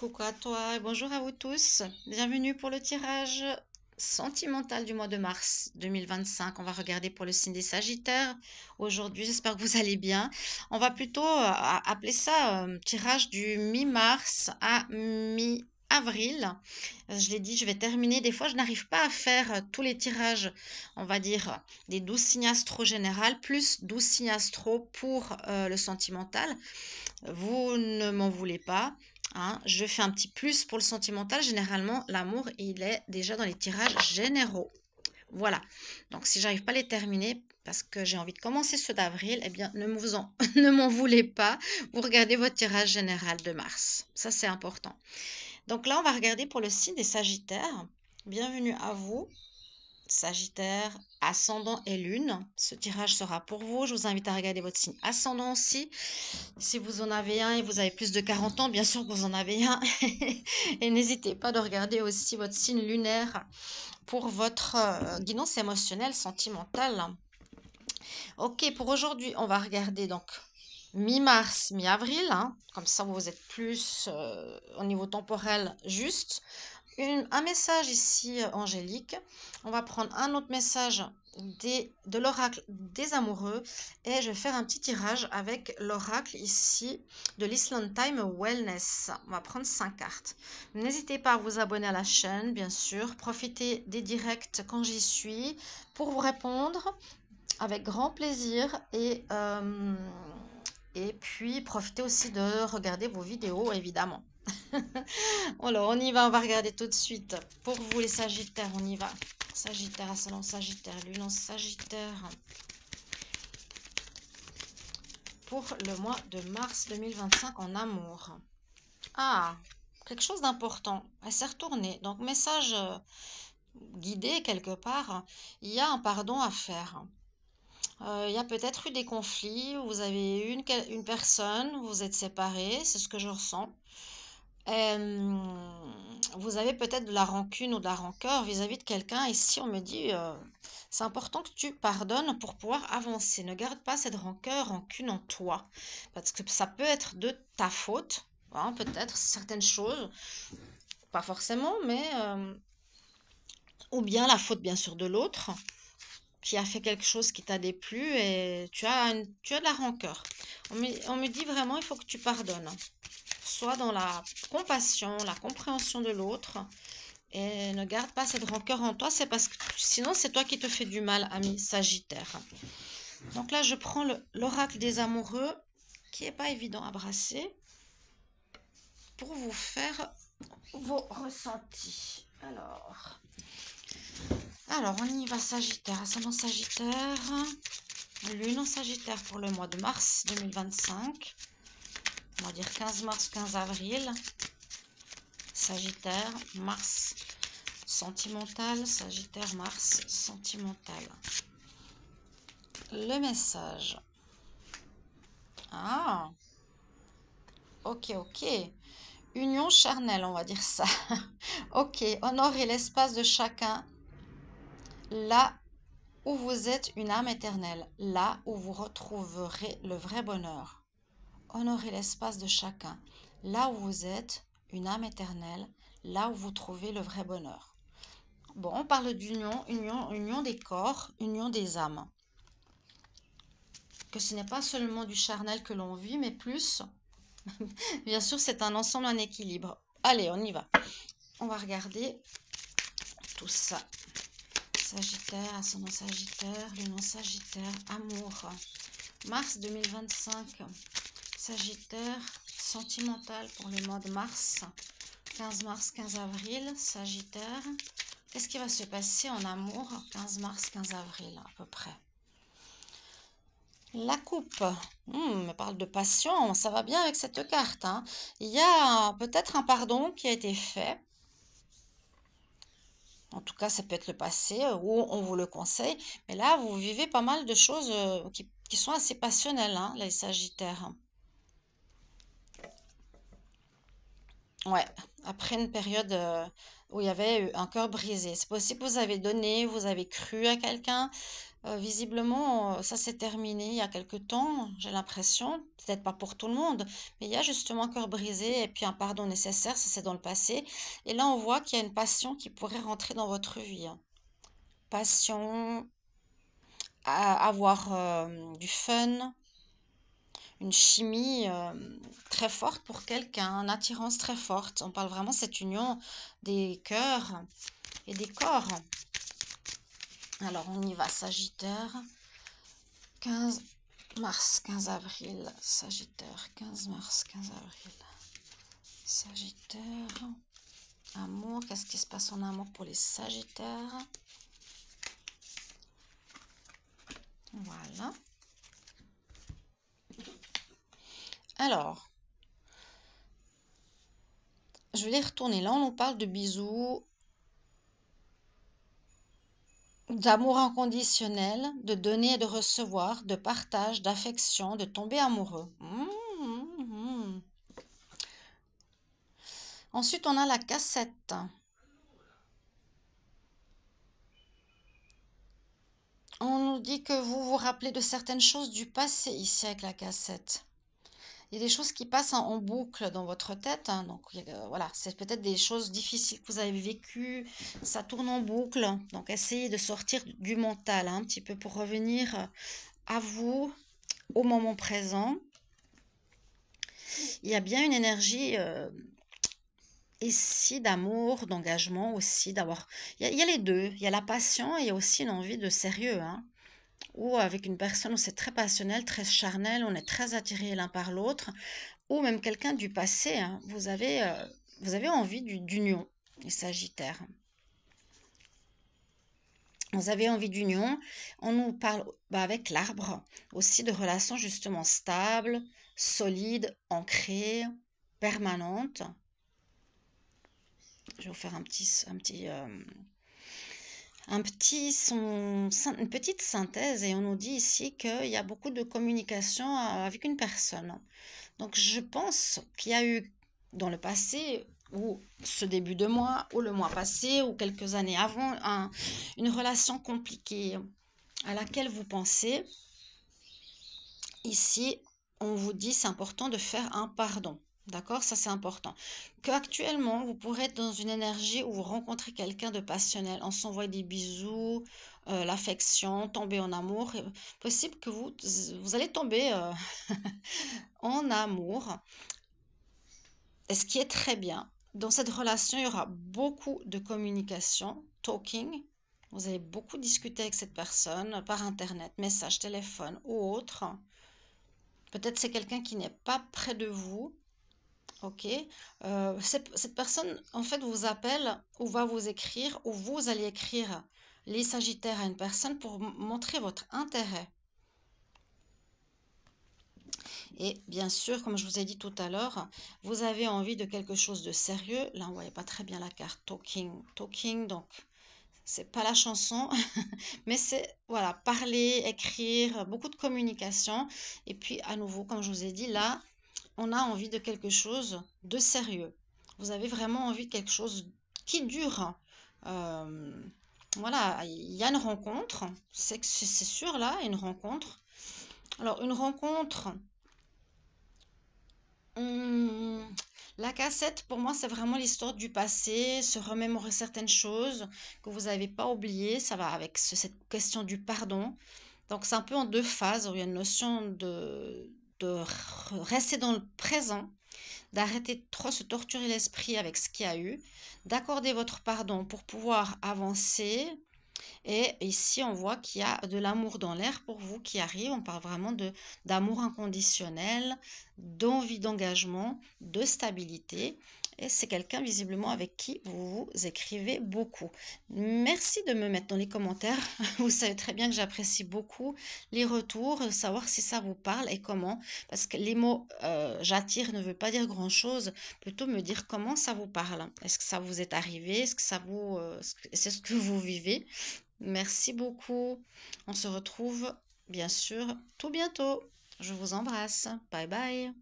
Coucou à toi et bonjour à vous tous. Bienvenue pour le tirage sentimental du mois de mars 2025. On va regarder pour le signe des Sagittaires aujourd'hui. J'espère que vous allez bien. On va plutôt appeler ça tirage du mi-mars à mi-avril. Je l'ai dit, je vais terminer. Des fois, je n'arrive pas à faire tous les tirages, on va dire, des 12 signes astro général, plus 12 signes astro pour le sentimental. Vous ne m'en voulez pas. Hein, je fais un petit plus pour le sentimental. Généralement, l'amour, il est déjà dans les tirages généraux. Voilà. Donc, si j'arrive pas à les terminer parce que j'ai envie de commencer ceux d'avril, eh bien, ne m'en voulez pas. Vous regardez votre tirage général de mars. Ça, c'est important. Donc là, on va regarder pour le signe des Sagittaires. Bienvenue à vous. Sagittaire, ascendant et lune. Ce tirage sera pour vous. Je vous invite à regarder votre signe ascendant aussi. Si vous en avez un et vous avez plus de 40 ans, bien sûr que vous en avez un. Et n'hésitez pas de regarder aussi votre signe lunaire pour votre guidance émotionnelle, sentimentale. Ok, pour aujourd'hui, on va regarder donc mi-mars, mi-avril. Hein. Comme ça, vous êtes plus au niveau temporel juste. Un message ici angélique. On va prendre un autre message de l'oracle des amoureux et je vais faire un petit tirage avec l'oracle ici de l'Island Time Wellness. On va prendre 5 cartes. N'hésitez pas à vous abonner à la chaîne, bien sûr. Profitez des directs quand j'y suis pour vous répondre avec grand plaisir et puis profitez aussi de regarder vos vidéos évidemment. Alors, on y va, on va regarder tout de suite. Pour vous, les Sagittaires, on y va. Sagittaire, ascendant Sagittaire, lune en Sagittaire. Pour le mois de mars 2025 en amour. Ah, quelque chose d'important. Elle s'est retournée. Donc, message guidé quelque part. Il y a un pardon à faire. Il y a peut-être eu des conflits. Vous avez eu une personne, vous êtes séparés. C'est ce que je ressens. Vous avez peut-être de la rancune ou de la rancœur vis-à-vis de quelqu'un. Ici, on me dit, c'est important que tu pardonnes pour pouvoir avancer. Ne garde pas cette rancune en toi. Parce que ça peut être de ta faute, hein, peut-être certaines choses, pas forcément, mais ou bien la faute bien sûr de l'autre qui a fait quelque chose qui t'a déplu et tu as de la rancœur. On me dit vraiment, il faut que tu pardonnes. Soit dans la compassion, la compréhension de l'autre, et ne garde pas cette rancœur en toi, c'est parce que sinon c'est toi qui te fais du mal, ami Sagittaire. Donc là, je prends l'oracle des amoureux, qui n'est pas évident à brasser, pour vous faire vos ressentis. Alors on y va Sagittaire, ascendant Sagittaire, lune en Sagittaire pour le mois de mars 2025. On va dire 15 mars, 15 avril. Sagittaire, Mars, sentimental. Sagittaire, Mars, sentimental. Le message. Ah, ok. Union charnelle, on va dire ça. Ok, honorez l'espace de chacun là où vous êtes une âme éternelle, là où vous retrouverez le vrai bonheur. Honorez l'espace de chacun là où vous êtes une âme éternelle, là où vous trouvez le vrai bonheur. Bon, on parle d'union, union des corps, union des âmes. Que ce n'est pas seulement du charnel que l'on vit, mais plus, bien sûr, c'est un ensemble, un équilibre. Allez, on y va. On va regarder tout ça. Sagittaire, ascendant Sagittaire, lune en Sagittaire, amour. Mars 2025. Sagittaire, sentimental pour le mois de mars. 15 mars, 15 avril, Sagittaire. Qu'est-ce qui va se passer en amour 15 mars, 15 avril à peu près? La coupe. Me parle de passion, ça va bien avec cette carte. Hein. Il y a peut-être un pardon qui a été fait. En tout cas, ça peut être le passé ou on vous le conseille. Mais là, vous vivez pas mal de choses qui sont assez passionnelles, hein, les Sagittaires. Ouais, après une période où il y avait eu un cœur brisé. C'est possible que vous avez donné, vous avez cru à quelqu'un. Visiblement, ça s'est terminé il y a quelque temps, j'ai l'impression. Peut-être pas pour tout le monde, mais il y a justement un cœur brisé et puis un pardon nécessaire, ça c'est dans le passé. Et là, on voit qu'il y a une passion qui pourrait rentrer dans votre vie, hein. Passion, avoir du fun, une chimie très forte pour quelqu'un, une attirance très forte. On parle vraiment de cette union des cœurs et des corps. Alors, on y va, Sagittaire. 15 mars, 15 avril, Sagittaire, 15 mars, 15 avril, Sagittaire, amour, qu'est-ce qui se passe en amour pour les Sagittaires? Voilà. Alors, je vais les retourner. Là, on nous parle de bisous, d'amour inconditionnel, de donner et de recevoir, de partage, d'affection, de tomber amoureux. Ensuite, on a la cassette. On nous dit que vous vous rappelez de certaines choses du passé ici avec la cassette. Il y a des choses qui passent en boucle dans votre tête, hein, donc voilà, c'est peut-être des choses difficiles que vous avez vécues, ça tourne en boucle, donc essayez de sortir du mental, hein, un petit peu pour revenir à vous, au moment présent. Il y a bien une énergie ici d'amour, d'engagement aussi, d'avoir... Il y a les deux, il y a la passion et il y a aussi une envie de sérieux, hein, ou avec une personne où c'est très passionnel, très charnel, on est très attirés l'un par l'autre, ou même quelqu'un du passé, hein. Vous avez envie d'union, les Sagittaires. Vous avez envie d'union. On nous parle avec l'arbre aussi de relations justement stables, solides, ancrées, permanentes. Je vais vous faire une petite synthèse et on nous dit ici qu'il y a beaucoup de communication avec une personne. Donc je pense qu'il y a eu dans le passé, ou ce début de mois, ou le mois passé, ou quelques années avant, une relation compliquée à laquelle vous pensez. Ici, on vous dit c'est important de faire un pardon. D'accord? Ça, c'est important. Qu'actuellement, vous pourrez être dans une énergie où vous rencontrez quelqu'un de passionnel, on s'envoie des bisous, l'affection, tomber en amour. Possible que vous allez tomber en amour. Et ce qui est très bien, dans cette relation, il y aura beaucoup de communication, talking. Vous allez beaucoup discuter avec cette personne par internet, message, téléphone ou autre. Peut-être c'est quelqu'un qui n'est pas près de vous. Ok. Cette personne, en fait, vous appelle ou va vous écrire ou vous allez écrire les Sagittaires à une personne pour montrer votre intérêt. Et bien sûr, comme je vous ai dit tout à l'heure, vous avez envie de quelque chose de sérieux. Là, on ne voyait pas très bien la carte talking. Talking, donc, c'est pas la chanson, mais c'est, voilà, parler, écrire, beaucoup de communication. Et puis, à nouveau, comme je vous ai dit, là, on a envie de quelque chose de sérieux. Vous avez vraiment envie de quelque chose qui dure. Euh, voilà, il y a une rencontre. C'est sûr, là, une rencontre. Alors, une rencontre. Hum, la cassette, pour moi, c'est vraiment l'histoire du passé, se remémorer certaines choses que vous n'avez pas oubliées. Ça va avec cette question du pardon. Donc, c'est un peu en deux phases. Il y a une notion de rester dans le présent, d'arrêter de trop se torturer l'esprit avec ce qu'il y a eu, d'accorder votre pardon pour pouvoir avancer. Et ici, on voit qu'il y a de l'amour dans l'air pour vous qui arrive. On parle vraiment d'amour inconditionnel, d'envie d'engagement, de stabilité. Et c'est quelqu'un visiblement avec qui vous vous écrivez beaucoup. Merci de me mettre dans les commentaires. Vous savez très bien que j'apprécie beaucoup les retours, savoir si ça vous parle et comment. Parce que les mots j'attire ne veut pas dire grand-chose. Plutôt me dire comment ça vous parle. Est-ce que ça vous est arrivé? Est-ce que c'est ce que vous vivez? Merci beaucoup. On se retrouve bien sûr tout bientôt. Je vous embrasse. Bye bye.